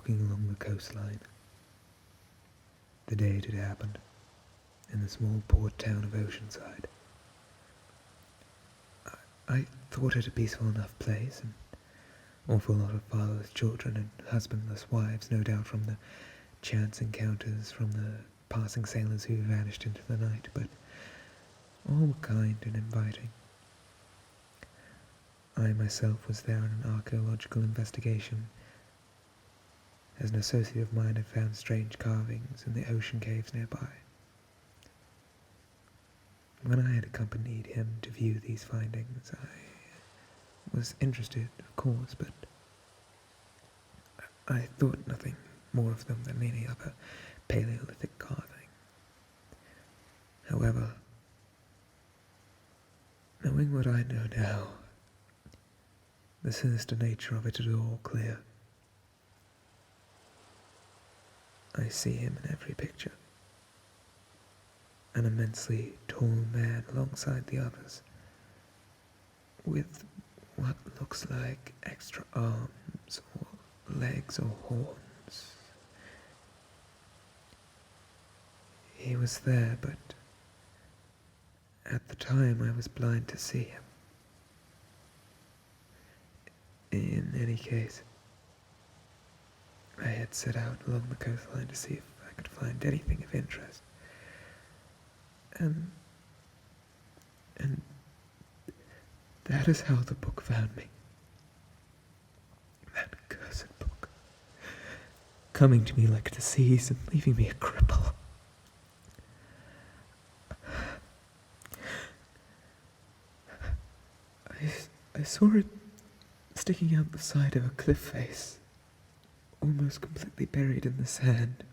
walking along the coastline. The day it had happened, in the small port town of Oceanside. I thought it a peaceful enough place, an awful lot of fatherless children and husbandless wives, no doubt from the chance encounters from the passing sailors who vanished into the night, but all were kind and inviting. I myself was there on an archaeological investigation, as an associate of mine had found strange carvings in the ocean caves nearby. When I had accompanied him to view these findings, I was interested, of course, but I thought nothing more of them than any other Paleolithic carving. However, knowing what I know now, the sinister nature of it is all clear. I see him in every picture. An immensely tall man alongside the others, with what looks like extra arms or legs or horns. He was there, but at the time I was blind to see him. In any case, I had set out along the coastline to see if I could find anything of interest. And that is how the book found me. That cursed book. Coming to me like a disease and leaving me a cripple. I saw it sticking out the side of a cliff face, almost completely buried in the sand.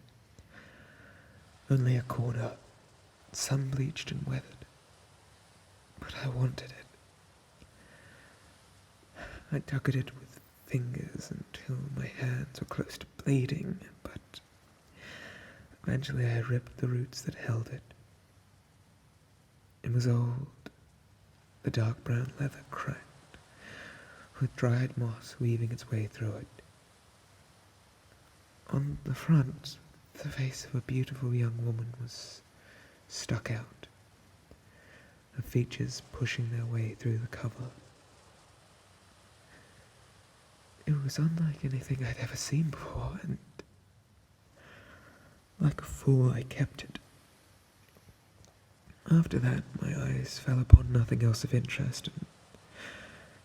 Only a corner, sun-bleached and weathered. But I wanted it. I dug at it with fingers until my hands were close to bleeding, but eventually I ripped the roots that held it. It was old, the dark brown leather cracked, with dried moss weaving its way through it. On the front, the face of a beautiful young woman was stuck out, her features pushing their way through the cover. It was unlike anything I'd ever seen before, and like a fool I kept it. After that, my eyes fell upon nothing else of interest, and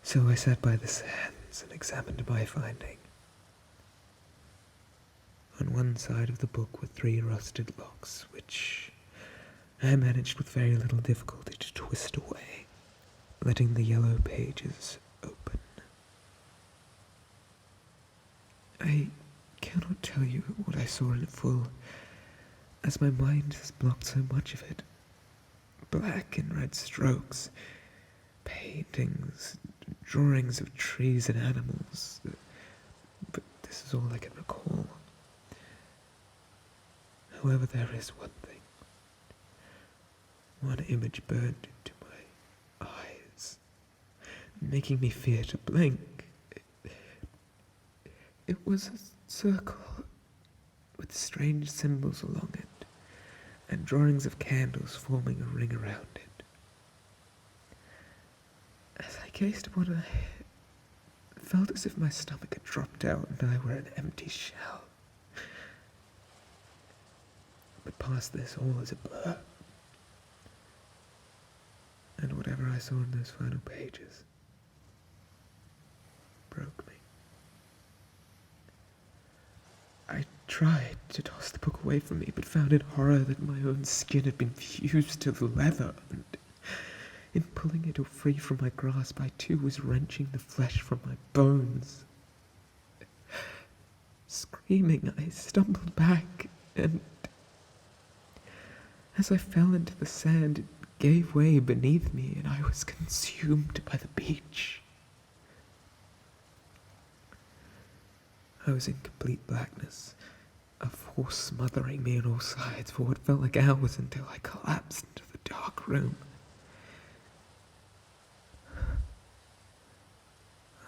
so I sat by the sands and examined my finding. On one side of the book were 3 rusted locks, which I managed with very little difficulty to twist away, letting the yellow pages open. I cannot tell you what I saw in full, as my mind has blocked so much of it. Black and red strokes, paintings, drawings of trees and animals, but this is all I can recall. However, there is one thing. One image burned into my eyes, making me fear to blink. It was a circle with strange symbols along it, and drawings of candles forming a ring around it. As I gazed upon it, I felt as if my stomach had dropped out and I were an empty shell. But past this, all is a blur. And whatever I saw in those final pages broke me. I tried to toss the book away from me, but found in horror that my own skin had been fused to the leather, and in pulling it free from my grasp, I too was wrenching the flesh from my bones. Screaming, I stumbled back, and as I fell into the sand, it gave way beneath me, and I was consumed by the beach. I was in complete blackness, a force smothering me on all sides for what felt like hours until I collapsed into the dark room. I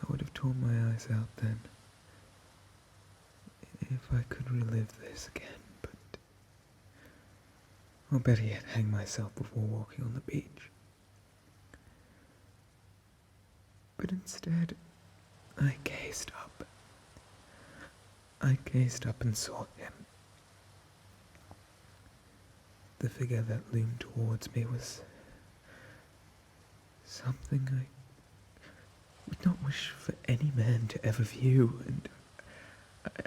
would have torn my eyes out then. If I could relive this again, or better yet, hang myself before walking on the beach. But instead, I gazed up. I gazed up and saw him. The figure that loomed towards me was something I would not wish for any man to ever view, and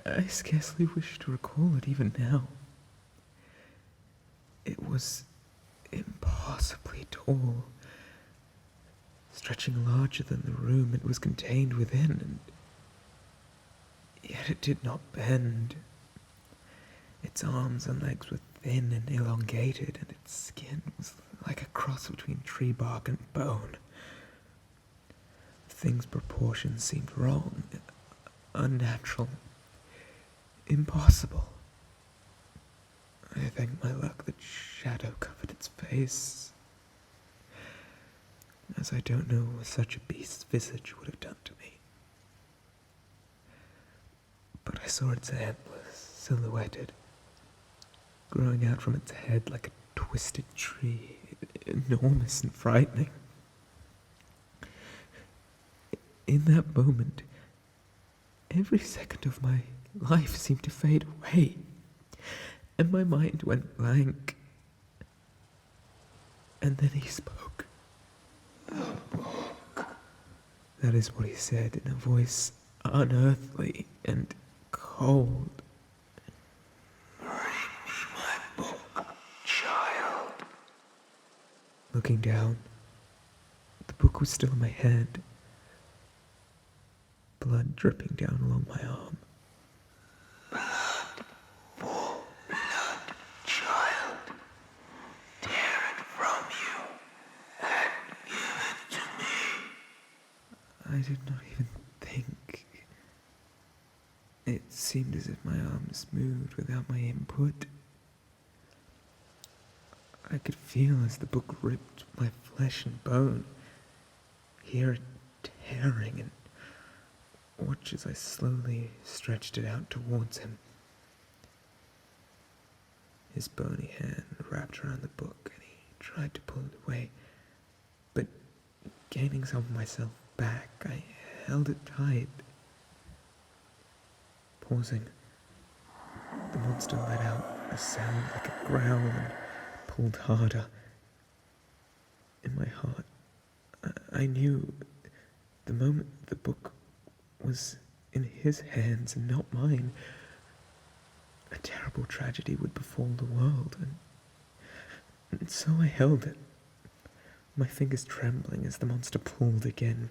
I scarcely wish to recall it even now. It was impossibly tall, stretching larger than the room it was contained within, and yet it did not bend. Its arms and legs were thin and elongated, and its skin was like a cross between tree bark and bone. The thing's proportions seemed wrong, unnatural, impossible. I thanked my luck that shadow covered its face, as I don't know what such a beast's visage would have done to me. But I saw its antlers silhouetted, growing out from its head like a twisted tree, enormous and frightening. In that moment, every second of my life seemed to fade away, and my mind went blank. And then he spoke. "The book." That is what he said in a voice unearthly and cold. "Bring me my book, child." Looking down, the book was still in my hand, blood dripping down along my arm. "Blood for blood, child. Tear it from you and give it to me." I did not even think. It seemed as if my arms moved without my input. I could feel as the book ripped my flesh and bone, hear it tearing, and watch as I slowly stretched it out towards him. His bony hand wrapped around the book, and he tried to pull it away, but gaining some of myself back, I held it tight. Pausing, the monster let out a sound like a growl and pulled harder. In my heart, I knew the moment the book was in his hands and not mine, a terrible tragedy would befall the world, and so I held it, my fingers trembling as the monster pulled again,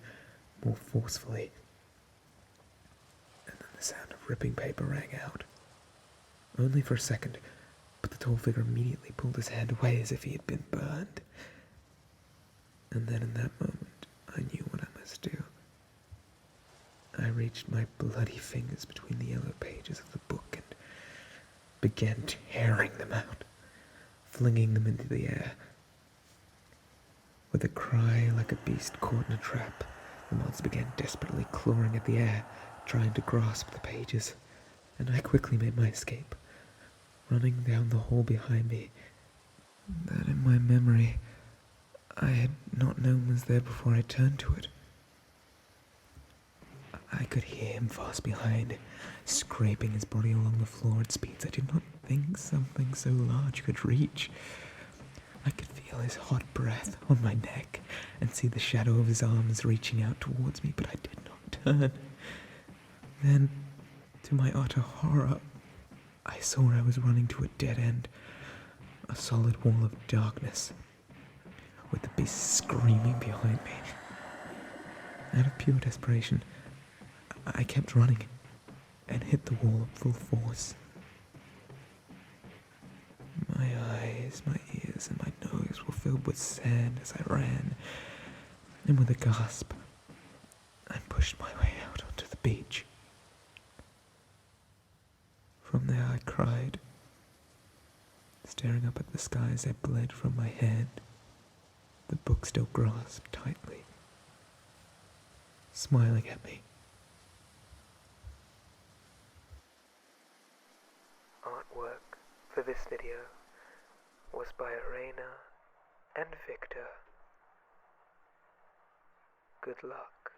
more forcefully. And then the sound of ripping paper rang out. Only for a second, but the tall figure immediately pulled his hand away as if he had been burned. And then in that moment, I knew what I must do. I reached my bloody fingers between the yellow pages of the book and began tearing them out, flinging them into the air. With a cry like a beast caught in a trap, the monster began desperately clawing at the air, trying to grasp the pages, and I quickly made my escape, running down the hall behind me, that in my memory I had not known was there before I turned to it. I could hear him fast behind, scraping his body along the floor at speeds I did not think something so large could reach. I could feel his hot breath on my neck and see the shadow of his arms reaching out towards me, but I did not turn. Then, to my utter horror, I saw I was running to a dead end, a solid wall of darkness, with the beast screaming behind me. Out of pure desperation, I kept running and hit the wall at full force. My eyes, my ears, and my nose were filled with sand as I ran, and with a gasp, I pushed my way out onto the beach. From there I cried, staring up at the sky as I bled from my hand, the book still grasped tightly, smiling at me. this video was by Raina and Victor. Good luck.